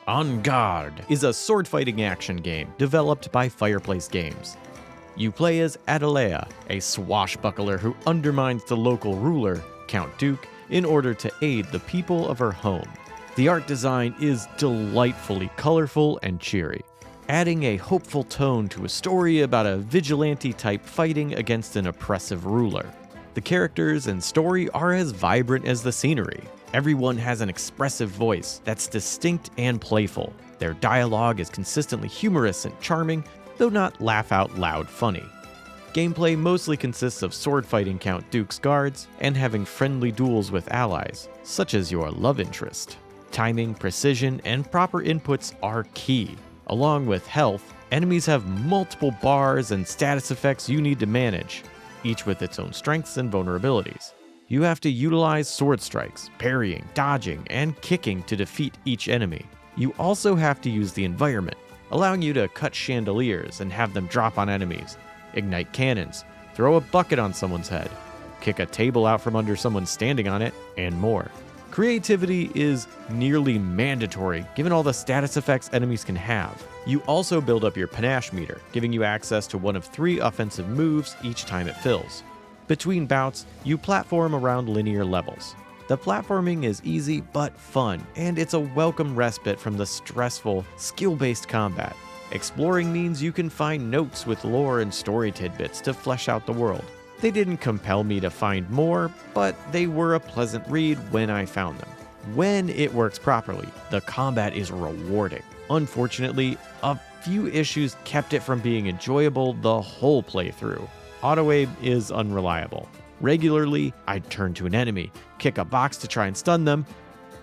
On Guard is a sword fighting action game developed by Fireplace Games. You play as Adalea, a swashbuckler who undermines the local ruler, Count Duke, in order to aid the people of her home. The art design is delightfully colorful and cheery, adding a hopeful tone to a story about a vigilante-type fighting against an oppressive ruler. The characters and story are as vibrant as the scenery. Everyone has an expressive voice that's distinct and playful. Their dialogue is consistently humorous and charming, though not laugh-out-loud funny. Gameplay mostly consists of sword fighting Count Duke's guards and having friendly duels with allies, such as your love interest. Timing, precision, and proper inputs are key. Along with health, enemies have multiple bars and status effects you need to manage, each with its own strengths and vulnerabilities. You have to utilize sword strikes, parrying, dodging, and kicking to defeat each enemy. You also have to use the environment, allowing you to cut chandeliers and have them drop on enemies, ignite cannons, throw a bucket on someone's head, kick a table out from under someone standing on it, and more. Creativity is nearly mandatory given all the status effects enemies can have. You also build up your panache meter, giving you access to one of 3 offensive moves each time it fills. Between bouts, you platform around linear levels. The platforming is easy but fun, and it's a welcome respite from the stressful, skill-based combat. Exploring means you can find notes with lore and story tidbits to flesh out the world. They didn't compel me to find more, but they were a pleasant read when I found them. When it works properly, the combat is rewarding. Unfortunately, a few issues kept it from being enjoyable the whole playthrough. Auto-aim is unreliable. Regularly, I'd turn to an enemy, kick a box to try and stun them,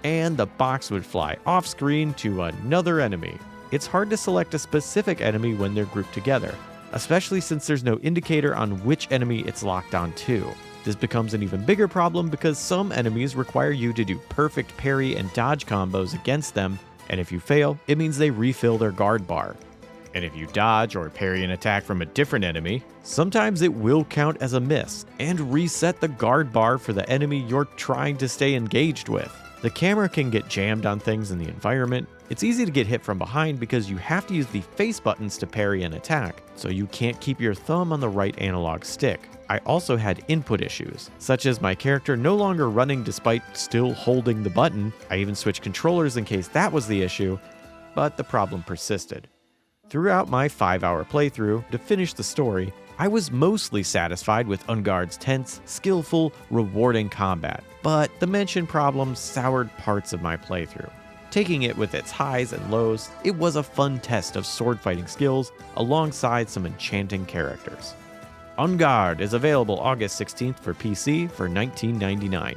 and the box would fly off-screen to another enemy. It's hard to select a specific enemy when they're grouped together, especially since there's no indicator on which enemy it's locked on to. This becomes an even bigger problem because some enemies require you to do perfect parry and dodge combos against them, and if you fail, it means they refill their guard bar. And if you dodge or parry an attack from a different enemy, sometimes it will count as a miss and reset the guard bar for the enemy you're trying to stay engaged with. The camera can get jammed on things in the environment. It's easy to get hit from behind because you have to use the face buttons to parry an attack, so you can't keep your thumb on the right analog stick. I also had input issues, such as my character no longer running despite still holding the button. I even switched controllers in case that was the issue, but the problem persisted. Throughout my 5-hour playthrough, to finish the story, I was mostly satisfied with On Guard's tense, skillful, rewarding combat, but the mentioned problems soured parts of my playthrough. Taking it with its highs and lows, it was a fun test of sword fighting skills alongside some enchanting characters. On Guard is available August 16th for PC for $19.99.